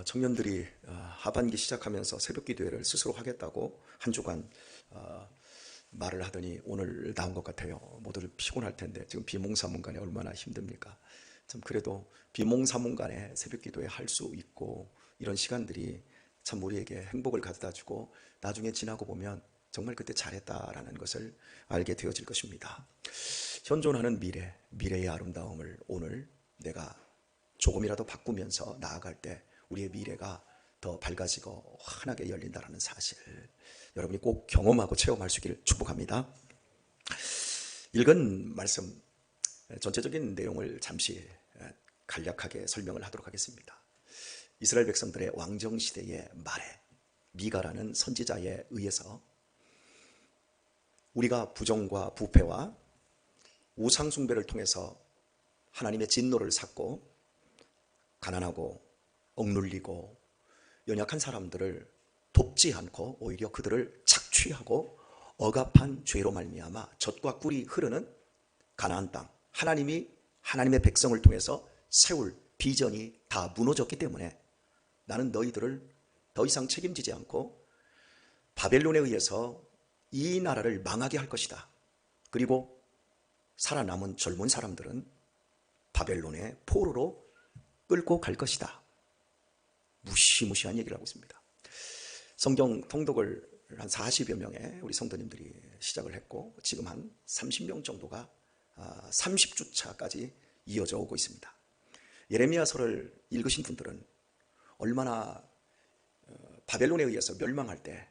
청년들이 하반기 시작하면서 새벽 기도회를 스스로 하겠다고 한 주간 말을 하더니 오늘 나온 것 같아요. 모두들 피곤할 텐데 지금 비몽사몽간에 얼마나 힘듭니까? 참 그래도 비몽사몽간에 새벽 기도회 할 수 있고 이런 시간들이 참 우리에게 행복을 가져다 주고 나중에 지나고 보면 정말 그때 잘했다라는 것을 알게 되어질 것입니다. 현존하는 미래의 아름다움을 오늘 내가 조금이라도 바꾸면서 나아갈 때 우리의 미래가 더 밝아지고 환하게 열린다는 사실, 여러분이 꼭 경험하고 체험할 수 있기를 축복합니다. 읽은 말씀 전체적인 내용을 잠시 간략하게 설명을 하도록 하겠습니다. 이스라엘 백성들의 왕정시대의 말에 미가라는 선지자에 의해서 우리가 부정과 부패와 우상숭배를 통해서 하나님의 진노를 샀고 가난하고 억눌리고 연약한 사람들을 돕지 않고 오히려 그들을 착취하고 억압한 죄로 말미암아 젖과 꿀이 흐르는 가나안 땅, 하나님이 하나님의 백성을 통해서 세울 비전이 다 무너졌기 때문에 나는 너희들을 더 이상 책임지지 않고 바벨론에 의해서 이 나라를 망하게 할 것이다. 그리고 살아남은 젊은 사람들은 바벨론의 포로로 끌고 갈 것이다. 무시무시한 얘기를 하고 있습니다. 성경 통독을 한 40여 명의 우리 성도님들이 시작을 했고 지금 한 30명 정도가 30주차까지 이어져 오고 있습니다. 예레미야서를 읽으신 분들은 얼마나 바벨론에 의해서 멸망할 때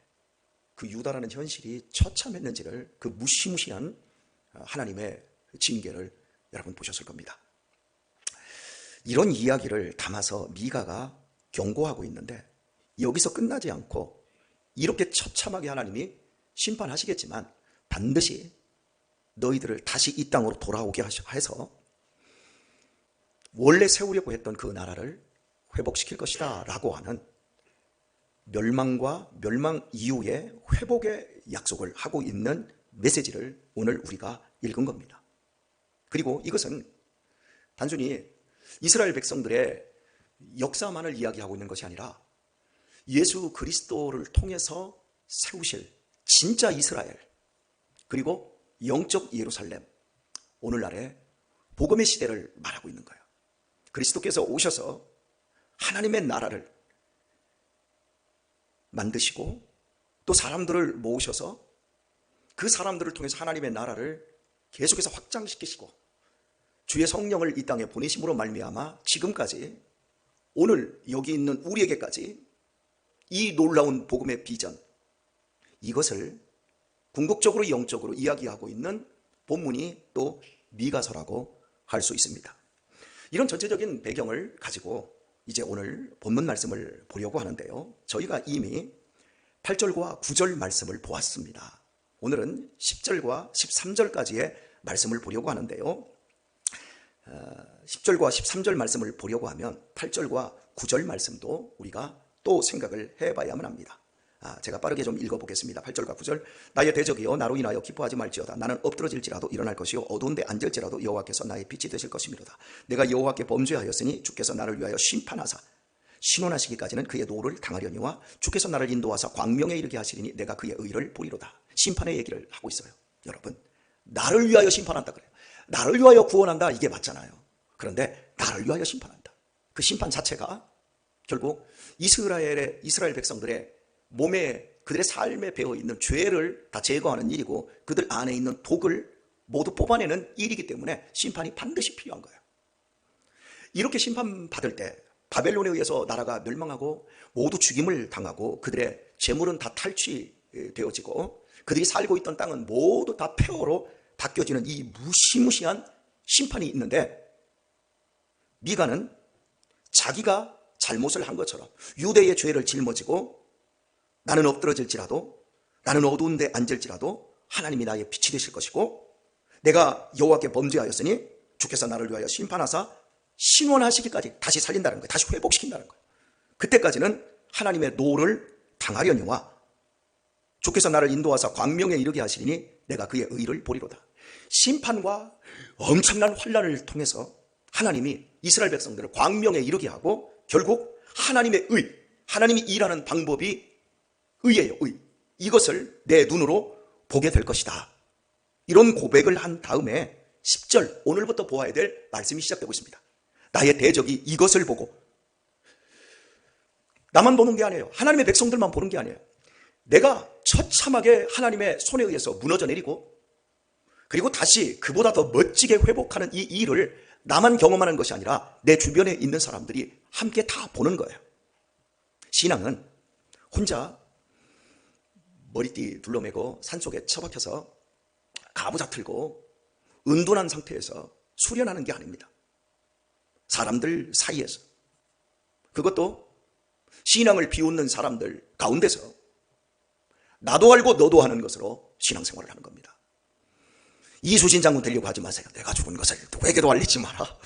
그 유다라는 현실이 처참했는지를, 그 무시무시한 하나님의 징계를 여러분 보셨을 겁니다. 이런 이야기를 담아서 미가가 경고하고 있는데 여기서 끝나지 않고 이렇게 처참하게 하나님이 심판하시겠지만 반드시 너희들을 다시 이 땅으로 돌아오게 해서 원래 세우려고 했던 그 나라를 회복시킬 것이다 라고 하는 멸망과 멸망 이후의 회복의 약속을 하고 있는 메시지를 오늘 우리가 읽은 겁니다. 그리고 이것은 단순히 이스라엘 백성들의 역사만을 이야기하고 있는 것이 아니라 예수 그리스도를 통해서 세우실 진짜 이스라엘, 그리고 영적 예루살렘, 오늘날의 복음의 시대를 말하고 있는 거예요. 그리스도께서 오셔서 하나님의 나라를 만드시고 또 사람들을 모으셔서 그 사람들을 통해서 하나님의 나라를 계속해서 확장시키시고 주의 성령을 이 땅에 보내심으로 말미암아 지금까지 오늘 여기 있는 우리에게까지 이 놀라운 복음의 비전, 이것을 궁극적으로 영적으로 이야기하고 있는 본문이 또 미가서라고 할 수 있습니다. 이런 전체적인 배경을 가지고 이제 오늘 본문 말씀을 보려고 하는데요, 저희가 이미 8절과 9절 말씀을 보았습니다. 오늘은 10절과 13절까지의 말씀을 보려고 하는데요, 10절과 13절 말씀을 보려고 하면 8절과 9절 말씀도 우리가 또 생각을 해봐야만 합니다. 제가 빠르게 좀 읽어보겠습니다. 8절과 9절. 나의 대적이여 나로 인하여 기뻐하지 말지어다. 나는 엎드러질지라도 일어날 것이요 어두운데 앉을지라도 여호와께서 나의 빛이 되실 것이미로다. 내가 여호와께 범죄하였으니 주께서 나를 위하여 심판하사 신원하시기까지는 그의 노를 당하려니와 주께서 나를 인도하사 광명에 이르게 하시리니 내가 그의 의를 보리로다. 심판의 얘기를 하고 있어요. 여러분, 나를 위하여 심판한다 그래요. 나를 위하여 구원한다, 이게 맞잖아요. 그런데 나를 위하여 심판한다, 그 심판 자체가 결국 이스라엘 백성들의 몸에, 그들의 삶에 배어있는 죄를 다 제거하는 일이고 그들 안에 있는 독을 모두 뽑아내는 일이기 때문에 심판이 반드시 필요한 거예요. 이렇게 심판받을 때 바벨론에 의해서 나라가 멸망하고 모두 죽임을 당하고 그들의 재물은 다 탈취되어지고 그들이 살고 있던 땅은 모두 다 폐허로 바뀌어지는 이 무시무시한 심판이 있는데, 미가는 자기가 잘못을 한 것처럼 유대의 죄를 짊어지고 나는 엎드러질지라도, 나는 어두운 데 앉을지라도 하나님이 나의 빛이 되실 것이고 내가 여호와께 범죄하였으니 주께서 나를 위하여 심판하사 신원하시기까지 다시 살린다는 거예요. 다시 회복시킨다는 거예요. 그때까지는 하나님의 노를 당하려니와 주께서 나를 인도하사 광명에 이르게 하시리니 내가 그의 의를 보리로다. 심판과 엄청난 환난을 통해서 하나님이 이스라엘 백성들을 광명에 이르게 하고 결국 하나님의 의, 하나님이 일하는 방법이 의예요. 의. 이것을 내 눈으로 보게 될 것이다. 이런 고백을 한 다음에 10절, 오늘부터 보아야 될 말씀이 시작되고 있습니다. 나의 대적이 이것을 보고, 나만 보는 게 아니에요. 하나님의 백성들만 보는 게 아니에요. 내가 처참하게 하나님의 손에 의해서 무너져 내리고, 그리고 다시 그보다 더 멋지게 회복하는 이 일을 나만 경험하는 것이 아니라 내 주변에 있는 사람들이 함께 다 보는 거예요. 신앙은 혼자 머리띠 둘러매고 산속에 처박혀서 가부좌 틀고 은둔한 상태에서 수련하는 게 아닙니다. 사람들 사이에서, 그것도 신앙을 비웃는 사람들 가운데서 나도 알고 너도 하는 것으로 신앙생활을 하는 겁니다. 이수신 장군 되려고 하지 마세요. 내가 죽은 것을 누구에게도 알리지 마라.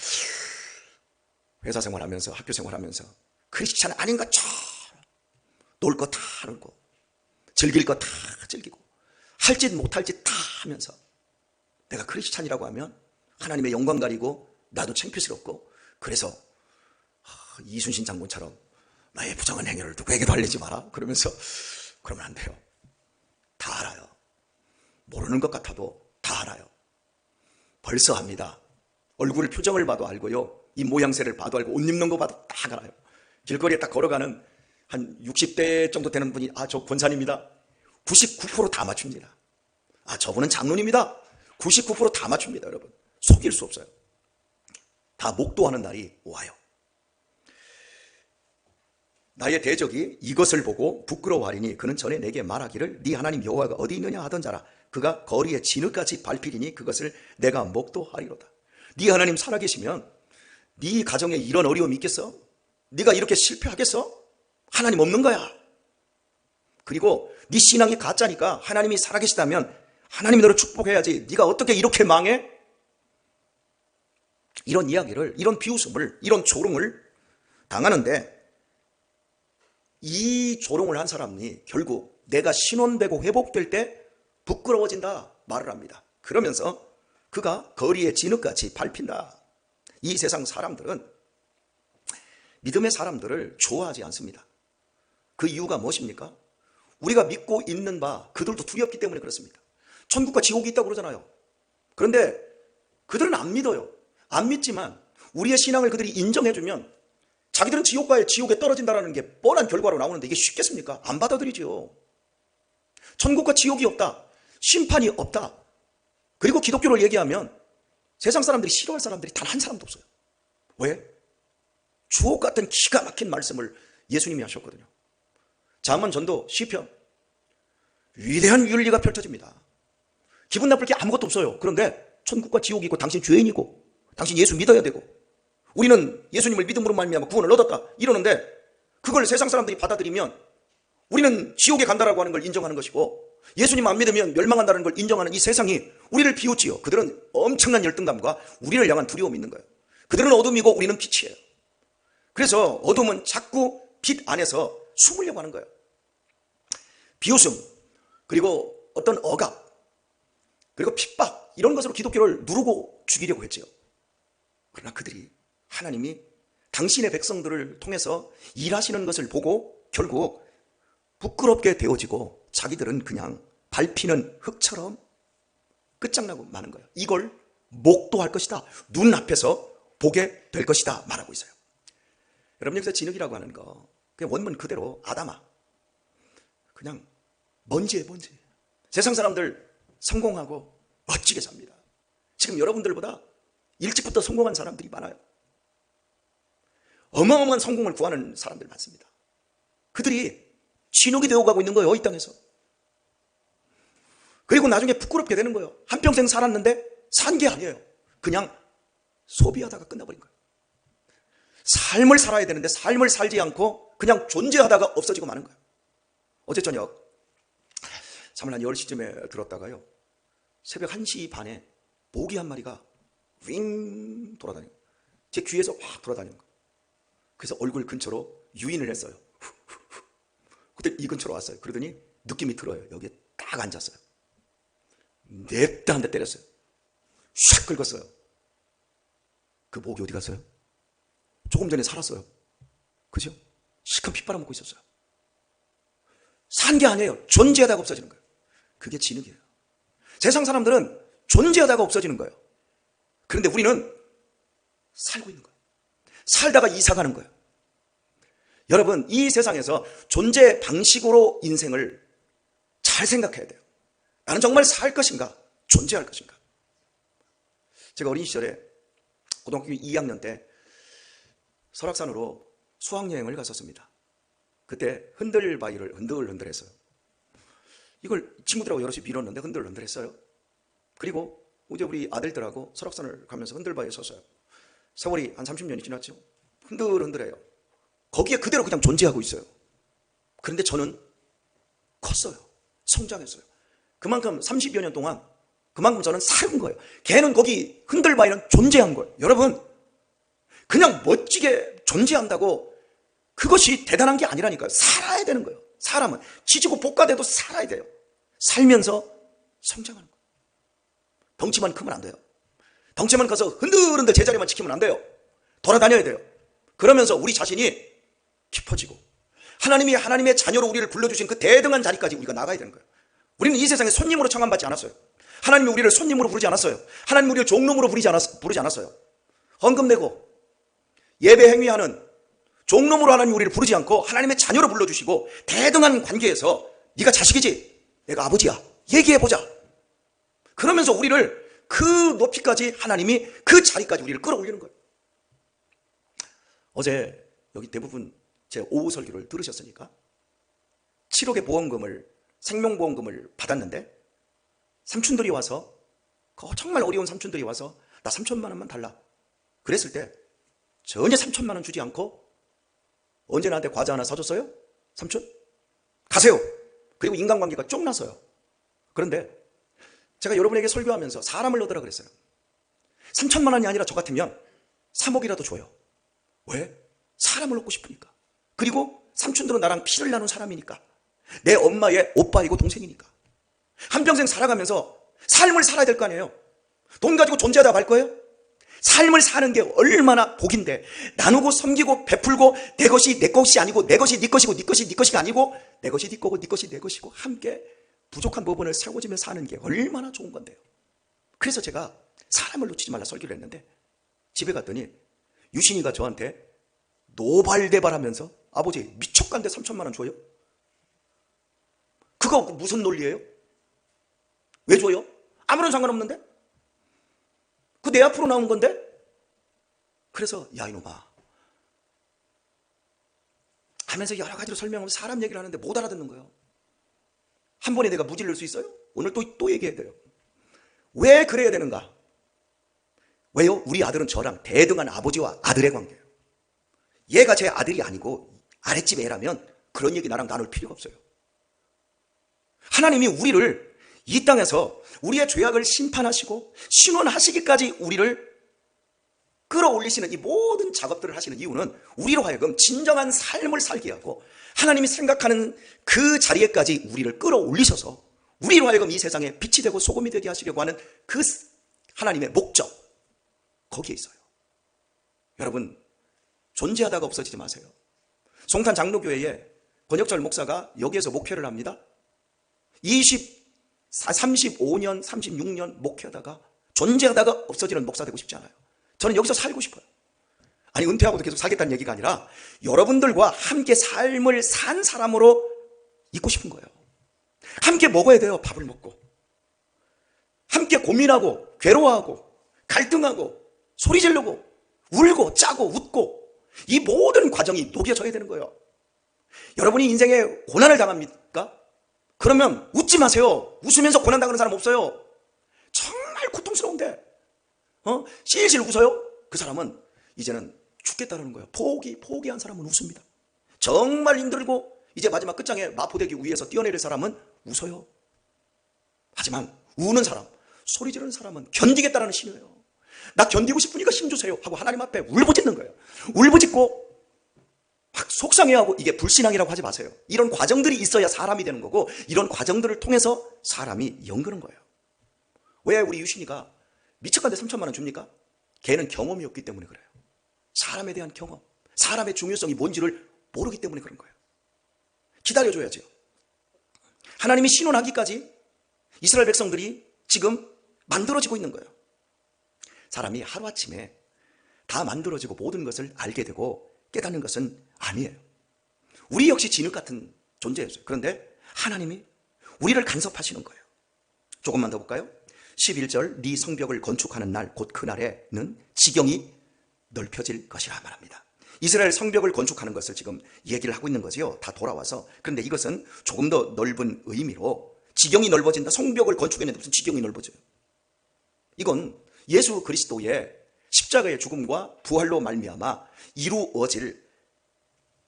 회사 생활하면서, 학교 생활하면서 크리스찬 아닌 것처럼 놀 거 다 놀고 즐길 거 다 즐기고 할 짓 못할 짓 다 하면서 내가 크리스찬이라고 하면 하나님의 영광 가리고 나도 창피스럽고, 그래서 이순신 장군처럼 나의 부정한 행위를 누구에게도 알리지 마라 그러면서, 그러면 안 돼요. 다 알아요. 모르는 것 같아도 다 알아요. 벌써 압니다. 얼굴 표정을 봐도 알고요, 이 모양새를 봐도 알고, 옷 입는 거 봐도 다 알아요. 길거리에 딱 걸어가는 한 60대 정도 되는 분이, 저 권사님입니다. 99% 다 맞춥니다. 저분은 장로님이다. 99% 다 맞춥니다. 여러분, 속일 수 없어요. 다 목도하는 날이 와요. 나의 대적이 이것을 보고 부끄러워하리니 그는 전에 내게 말하기를 네 하나님 여호와가 어디 있느냐 하던 자라. 그가 거리에 진흙같이 밟히리니 그것을 내가 목도하리로다. 네 하나님 살아계시면 네 가정에 이런 어려움이 있겠어? 네가 이렇게 실패하겠어? 하나님 없는 거야. 그리고 네 신앙이 가짜니까 하나님이 살아계시다면 하나님이 너를 축복해야지. 네가 어떻게 이렇게 망해? 이런 이야기를, 이런 비웃음을, 이런 조롱을 당하는데, 이 조롱을 한 사람이 결국 내가 신원되고 회복될 때 부끄러워진다 말을 합니다. 그러면서 그가 거리에 진흙같이 밟힌다. 이 세상 사람들은 믿음의 사람들을 좋아하지 않습니다. 그 이유가 무엇입니까? 우리가 믿고 있는 바 그들도 두렵기 때문에 그렇습니다. 천국과 지옥이 있다고 그러잖아요. 그런데 그들은 안 믿어요. 안 믿지만 우리의 신앙을 그들이 인정해주면 자기들은 지옥에 떨어진다는 게 뻔한 결과로 나오는데 이게 쉽겠습니까? 안 받아들이죠. 천국과 지옥이 없다. 심판이 없다. 그리고 기독교를 얘기하면 세상 사람들이 싫어할 사람들이 단 한 사람도 없어요. 왜? 주옥 같은 기가 막힌 말씀을 예수님이 하셨거든요. 잠언, 전도, 시편, 위대한 윤리가 펼쳐집니다. 기분 나쁠 게 아무것도 없어요. 그런데 천국과 지옥이 있고 당신 죄인이고 당신 예수 믿어야 되고 우리는 예수님을 믿음으로 말미암아 구원을 얻었다 이러는데, 그걸 세상 사람들이 받아들이면 우리는 지옥에 간다라고 하는 걸 인정하는 것이고 예수님 안 믿으면 멸망한다는 걸 인정하는 이 세상이 우리를 비웃지요. 그들은 엄청난 열등감과 우리를 향한 두려움이 있는 거예요. 그들은 어둠이고 우리는 빛이에요. 그래서 어둠은 자꾸 빛 안에서 숨으려고 하는 거예요. 비웃음, 그리고 어떤 억압, 그리고 핍박, 이런 것으로 기독교를 누르고 죽이려고 했죠. 그러나 그들이, 하나님이 당신의 백성들을 통해서 일하시는 것을 보고 결국 부끄럽게 되어지고 자기들은 그냥 밟히는 흙처럼 끝장나고 마는 거예요. 이걸 목도할 것이다. 눈앞에서 보게 될 것이다 말하고 있어요. 여러분, 여기서 진흙이라고 하는 거 그냥 원문 그대로 아담아, 그냥 먼지에 먼지. 세상 사람들 성공하고 멋지게 삽니다. 지금 여러분들보다 일찍부터 성공한 사람들이 많아요. 어마어마한 성공을 구하는 사람들 많습니다. 그들이 진흙이 되어가고 있는 거예요, 이 땅에서. 그리고 나중에 부끄럽게 되는 거예요. 한평생 살았는데 산 게 아니에요. 그냥 소비하다가 끝나버린 거예요. 삶을 살아야 되는데 삶을 살지 않고 그냥 존재하다가 없어지고 마는 거예요. 어제 저녁 잠을 한 10시쯤에 들었다가요, 새벽 1시 반에 모기 한 마리가 윙 돌아다니고 제 귀에서 확 돌아다니는 거예요. 그래서 얼굴 근처로 유인을 했어요. 그때 이 근처로 왔어요. 그러더니 느낌이 들어요. 여기에 딱 앉았어요. 냅다 한 대 때렸어요. 샥 긁었어요. 그 모기 어디 갔어요? 조금 전에 살았어요. 그죠? 시큰 피 빨아먹고 있었어요. 산 게 아니에요. 존재하다가 없어지는 거예요. 그게 진흙이에요. 세상 사람들은 존재하다가 없어지는 거예요. 그런데 우리는 살고 있는 거예요. 살다가 이사 가는 거예요. 여러분, 이 세상에서 존재 방식으로 인생을 잘 생각해야 돼요. 나는 정말 살 것인가? 존재할 것인가? 제가 어린 시절에 고등학교 2학년 때 설악산으로 수학여행을 갔었습니다. 그때 흔들바위를 흔들흔들했어요. 이걸 친구들하고 여럿이 빌었는데 흔들흔들했어요. 그리고 이제 우리 아들들하고 설악산을 가면서 흔들바위에 섰어요. 세월이 한 30년이 지났죠. 흔들흔들해요. 거기에 그대로 그냥 존재하고 있어요. 그런데 저는 컸어요. 성장했어요. 그만큼 30여 년 동안 그만큼 저는 살은 거예요. 걔는 거기 흔들바위는 존재한 거예요. 여러분, 그냥 멋지게 존재한다고 그것이 대단한 게 아니라니까요. 살아야 되는 거예요. 사람은 지지고 볶아대도 살아야 돼요. 살면서 성장하는 거예요. 덩치만 크면 안 돼요. 덩치만 커서 흔들흔들 제자리만 지키면 안 돼요. 돌아다녀야 돼요. 그러면서 우리 자신이 깊어지고 하나님의 자녀로 우리를 불러주신 그 대등한 자리까지 우리가 나가야 되는 거예요. 우리는 이 세상에 손님으로 청함받지 않았어요. 하나님이 우리를 손님으로 부르지 않았어요. 하나님이 우리를 종놈으로 부르지 않았어요. 헌금 내고 예배 행위하는 종놈으로 하나님이 우리를 부르지 않고 하나님의 자녀로 불러주시고 대등한 관계에서 네가 자식이지, 내가 아버지야, 얘기해보자. 그러면서 우리를 그 높이까지 하나님이 그 자리까지 우리를 끌어올리는 거예요. 어제 여기 대부분 제 오후 설교를 들으셨으니까 7억의 보험금을, 생명보험금을 받았는데 삼촌들이 와서, 정말 어려운 삼촌들이 와서 나 3천만 원만 달라 그랬을 때 전혀 3천만 원 주지 않고 언제 나한테 과자 하나 사줬어요? 삼촌? 가세요. 그리고 인간관계가 쪽 났어요. 그런데 제가 여러분에게 설교하면서 사람을 얻으라 그랬어요. 3천만 원이 아니라 저 같으면 3억이라도 줘요. 왜? 사람을 얻고 싶으니까. 그리고 삼촌들은 나랑 피를 나눈 사람이니까. 내 엄마의 오빠이고 동생이니까. 한평생 살아가면서 삶을 살아야 될 거 아니에요. 돈 가지고 존재하다 갈 거예요? 삶을 사는 게 얼마나 복인데, 나누고 섬기고 베풀고 내 것이 내 것이 아니고 내 것이 네 것이고 네 것이 네 것이가 아니고 내 것이 네 거고 네 것이 내 것이고 함께 부족한 부분을 세워지며 사는 게 얼마나 좋은 건데요. 그래서 제가 사람을 놓치지 말라 설교를 했는데 집에 갔더니 유신이가 저한테 노발대발하면서 아버지 미쳤간데 3천만 원 줘요? 그거 무슨 논리예요? 왜 줘요? 아무런 상관없는데? 그 내 앞으로 나온 건데? 그래서 야 이놈아 하면서 여러 가지로 설명하면서 사람 얘기를 하는데 못 알아듣는 거예요. 한 번에 내가 무질릴 수 있어요? 오늘 또 얘기해야 돼요. 왜 그래야 되는가? 왜요? 우리 아들은 저랑 대등한 아버지와 아들의 관계예요. 얘가 제 아들이 아니고 아랫집 애라면 그런 얘기 나랑 나눌 필요가 없어요. 하나님이 우리를 이 땅에서 우리의 죄악을 심판하시고 신원하시기까지 우리를 끌어올리시는 이 모든 작업들을 하시는 이유는 우리로 하여금 진정한 삶을 살게 하고 하나님이 생각하는 그 자리에까지 우리를 끌어올리셔서 우리로 하여금 이 세상에 빛이 되고 소금이 되게 하시려고 하는 그 하나님의 목적, 거기에 있어요. 여러분, 존재하다가 없어지지 마세요. 송탄 장로교회에 권혁절 목사가 여기에서 목회를 합니다. 35년, 36년 목회하다가 존재하다가 없어지는 목사 되고 싶지 않아요. 저는 여기서 살고 싶어요. 아니, 은퇴하고도 계속 살겠다는 얘기가 아니라 여러분들과 함께 삶을 산 사람으로 있고 싶은 거예요. 함께 먹어야 돼요. 밥을 먹고. 함께 고민하고 괴로워하고 갈등하고 소리 지르고 울고 짜고 웃고 이 모든 과정이 녹여져야 되는 거예요. 여러분이 인생에 고난을 당합니까? 그러면 웃지 마세요. 웃으면서 고난 당하는 사람 없어요. 정말 고통스러운데 실실 웃어요? 그 사람은 이제는 죽겠다는 거예요. 포기한 사람은 웃습니다. 정말 힘들고 이제 마지막 끝장에 마포대교 위에서 뛰어내릴 사람은 웃어요. 하지만 우는 사람, 소리 지르는 사람은 견디겠다라는 신호예요. 나 견디고 싶으니까 힘주세요 하고 하나님 앞에 울부짖는 거예요. 울부짖고 막 속상해하고 이게 불신앙이라고 하지 마세요. 이런 과정들이 있어야 사람이 되는 거고 이런 과정들을 통해서 사람이 연그는 거예요. 왜 우리 유신이가 미쳤간데 3천만 원 줍니까? 걔는 경험이 없기 때문에 그래요. 사람에 대한 경험, 사람의 중요성이 뭔지를 모르기 때문에 그런 거예요. 기다려줘야죠. 하나님이 신원하기까지 이스라엘 백성들이 지금 만들어지고 있는 거예요. 사람이 하루아침에 다 만들어지고 모든 것을 알게 되고 깨닫는 것은 아니에요. 우리 역시 진흙 같은 존재였어요. 그런데 하나님이 우리를 간섭하시는 거예요. 조금만 더 볼까요? 11절 네 성벽을 건축하는 날 곧 그날에는 지경이 넓혀질 것이라 말합니다. 이스라엘 성벽을 건축하는 것을 지금 얘기를 하고 있는 거죠. 다 돌아와서. 그런데 이것은 조금 더 넓은 의미로 지경이 넓어진다. 성벽을 건축했는데 무슨 지경이 넓어져요? 이건 예수 그리스도의 십자가의 죽음과 부활로 말미암아 이루어질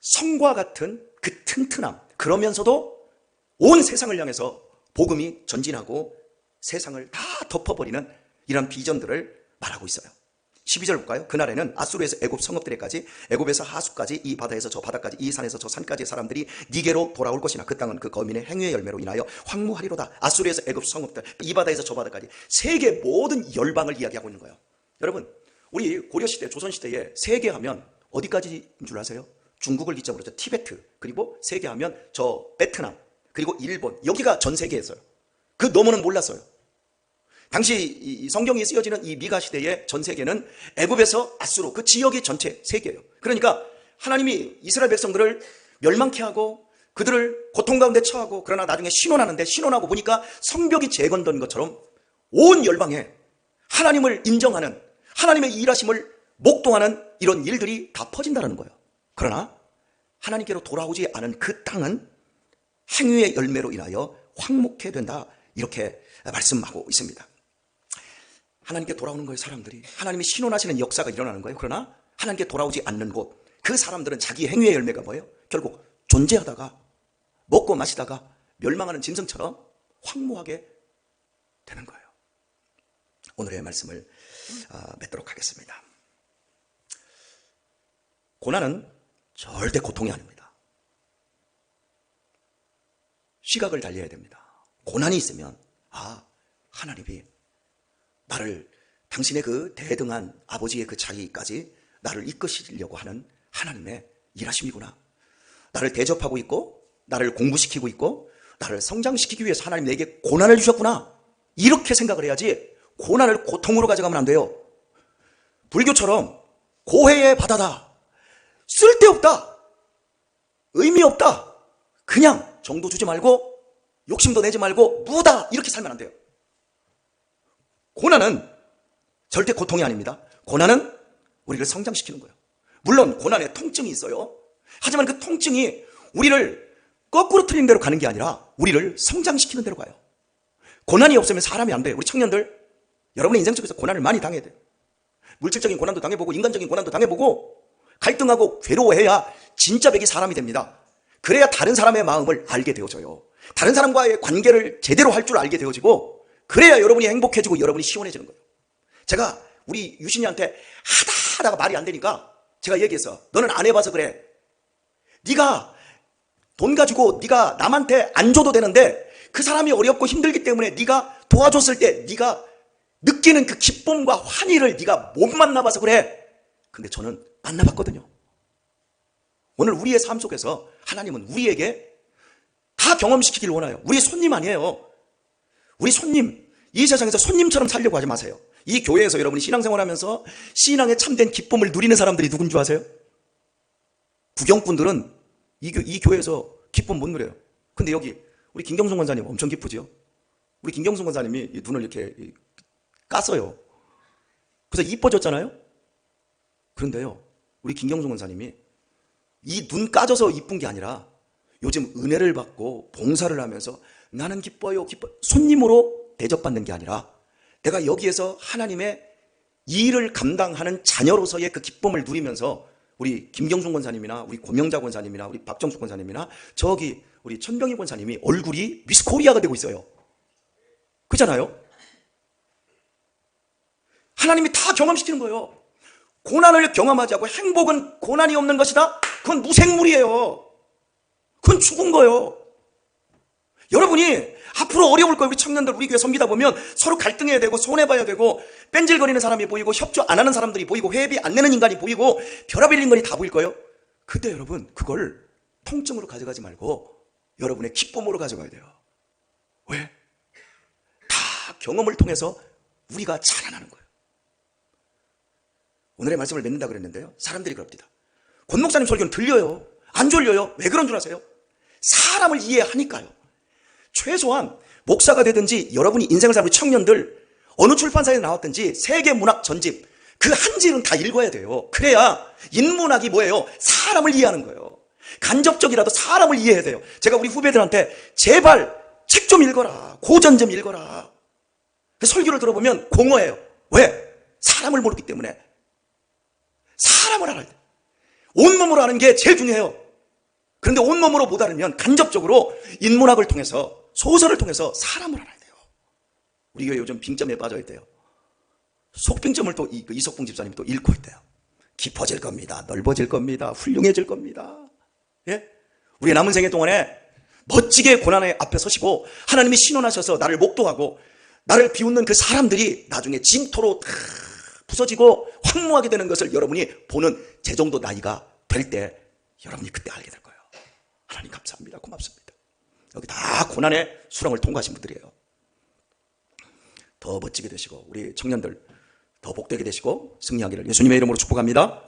성과 같은 그 튼튼함, 그러면서도 온 세상을 향해서 복음이 전진하고 세상을 다 덮어버리는 이런 비전들을 말하고 있어요. 12절 볼까요? 그날에는 아수르에서 애굽 성읍들에까지, 애굽에서 하수까지, 이 바다에서 저 바다까지, 이 산에서 저 산까지의 사람들이 니게로 돌아올 것이나 그 땅은 그 거민의 행위의 열매로 인하여 황무하리로다. 아수르에서 애굽 성읍들, 이 바다에서 저 바다까지 세계 모든 열방을 이야기하고 있는 거예요. 여러분, 우리 고려시대, 조선시대에 세계하면 어디까지인 줄 아세요? 중국을 기점으로 저 티베트, 그리고 세계하면 저 베트남, 그리고 일본, 여기가 전 세계에서요. 그 너머는 몰랐어요. 당시 성경이 쓰여지는 이 미가 시대의 전 세계는 애굽에서 아수르, 그 지역이 전체 세계예요. 그러니까 하나님이 이스라엘 백성들을 멸망케 하고 그들을 고통 가운데 처하고, 그러나 나중에 신원하는데, 신원하고 보니까 성벽이 재건된 것처럼 온 열방에 하나님을 인정하는, 하나님의 일하심을 목도하는 이런 일들이 다 퍼진다는 거예요. 그러나 하나님께로 돌아오지 않은 그 땅은 행위의 열매로 인하여 황목해 된다, 이렇게 말씀하고 있습니다. 하나님께 돌아오는 거예요. 사람들이 하나님이 신원하시는 역사가 일어나는 거예요. 그러나 하나님께 돌아오지 않는 곳, 그 사람들은 자기 행위의 열매가 뭐예요? 결국 존재하다가 먹고 마시다가 멸망하는 짐승처럼 황무하게 되는 거예요. 오늘의 말씀을 맺도록 하겠습니다. 고난은 절대 고통이 아닙니다. 시각을 달려야 됩니다. 고난이 있으면 하나님이 나를, 당신의 그 대등한 아버지의 그 자기까지 나를 이끄시려고 하는 하나님의 일하심이구나. 나를 대접하고 있고, 나를 공부시키고 있고, 나를 성장시키기 위해서 하나님 내게 고난을 주셨구나. 이렇게 생각을 해야지 고난을 고통으로 가져가면 안 돼요. 불교처럼 고해의 바다다, 쓸데없다, 의미 없다, 그냥 정도 주지 말고 욕심도 내지 말고 무다, 이렇게 살면 안 돼요. 고난은 절대 고통이 아닙니다. 고난은 우리를 성장시키는 거예요. 물론 고난에 통증이 있어요. 하지만 그 통증이 우리를 거꾸로 틀린 대로 가는 게 아니라 우리를 성장시키는 대로 가요. 고난이 없으면 사람이 안 돼요. 우리 청년들, 여러분의 인생 속에서 고난을 많이 당해야 돼요. 물질적인 고난도 당해보고 인간적인 고난도 당해보고 갈등하고 괴로워해야 진짜 백이 사람이 됩니다. 그래야 다른 사람의 마음을 알게 되어져요. 다른 사람과의 관계를 제대로 할 줄 알게 되어지고, 그래야 여러분이 행복해지고 여러분이 시원해지는 거예요. 제가 우리 유신이한테 하다가 말이 안 되니까 제가 얘기했어. 너는 안 해봐서 그래. 네가 돈 가지고 네가 남한테 안 줘도 되는데 그 사람이 어렵고 힘들기 때문에 네가 도와줬을 때 네가 느끼는 그 기쁨과 환희를 네가 못 만나봐서 그래. 근데 저는 만나봤거든요. 오늘 우리의 삶 속에서 하나님은 우리에게 다 경험시키길 원해요. 우리의 손님 아니에요. 우리 손님, 이 세상에서 손님처럼 살려고 하지 마세요. 이 교회에서 여러분이 신앙생활하면서 신앙의 참된 기쁨을 누리는 사람들이 누군 줄 아세요? 구경꾼들은 이 교회에서 기쁨 못 누려요. 근데 여기 우리 김경순 권사님 엄청 기쁘죠? 우리 김경순 권사님이 눈을 이렇게 깠어요. 그래서 이뻐졌잖아요? 그런데요, 우리 김경순 권사님이 이 눈 까져서 이쁜 게 아니라 요즘 은혜를 받고 봉사를 하면서 나는 기뻐요, 손님으로 대접받는 게 아니라 내가 여기에서 하나님의 일을 감당하는 자녀로서의 그 기쁨을 누리면서 우리 김경순 권사님이나 우리 고명자 권사님이나 우리 박정숙 권사님이나 저기 우리 천병희 권사님이 얼굴이 미스 코리아가 되고 있어요. 그렇잖아요? 하나님이 다 경험시키는 거예요. 고난을 경험하지 않고 행복은 고난이 없는 것이다? 그건 무생물이에요. 그건 죽은 거예요. 여러분이 앞으로 어려울 거예요. 우리 청년들, 우리 교회 섬기다 보면 서로 갈등해야 되고 손해봐야 되고 뺀질거리는 사람이 보이고 협조 안 하는 사람들이 보이고 회비 안 내는 인간이 보이고 별의별 인간이 다 보일 거예요. 근데 여러분, 그걸 통증으로 가져가지 말고 여러분의 기쁨으로 가져가야 돼요. 왜? 다 경험을 통해서 우리가 자라나는 거예요. 오늘의 말씀을 맺는다 그랬는데요, 사람들이 그럽니다. 권 목사님 설교는 들려요. 안 졸려요. 왜 그런 줄 아세요? 사람을 이해하니까요. 최소한 목사가 되든지 여러분이 인생을 살고 청년들 어느 출판사에 나왔든지 세계 문학 전집 그 한 질은 다 읽어야 돼요. 그래야 인문학이 뭐예요? 사람을 이해하는 거예요. 간접적이라도 사람을 이해해야 돼요. 제가 우리 후배들한테 제발 책 좀 읽어라. 고전 좀 읽어라. 설교를 들어보면 공허해요. 왜? 사람을 모르기 때문에. 사람을 알아야 돼. 온몸으로 아는 게 제일 중요해요. 그런데 온몸으로 못 알으면 간접적으로 인문학을 통해서, 소설을 통해서 사람을 알아야 돼요. 우리 교회 요즘 빙점에 빠져 있대요. 속빙점을 또 이석봉 집사님이 또 읽고 있대요. 깊어질 겁니다. 넓어질 겁니다. 훌륭해질 겁니다. 예? 우리 남은 생애 동안에 멋지게 고난의 앞에 서시고 하나님이 신원하셔서 나를 목도하고 나를 비웃는 그 사람들이 나중에 진토로 다 부서지고 황무하게 되는 것을 여러분이 보는 제 정도 나이가 될 때 여러분이 그때 알게 될 거예요. 하나님 감사합니다. 고맙습니다. 여기 다 고난의 수렁을 통과하신 분들이에요. 더 멋지게 되시고 우리 청년들 더 복되게 되시고 승리하기를 예수님의 이름으로 축복합니다.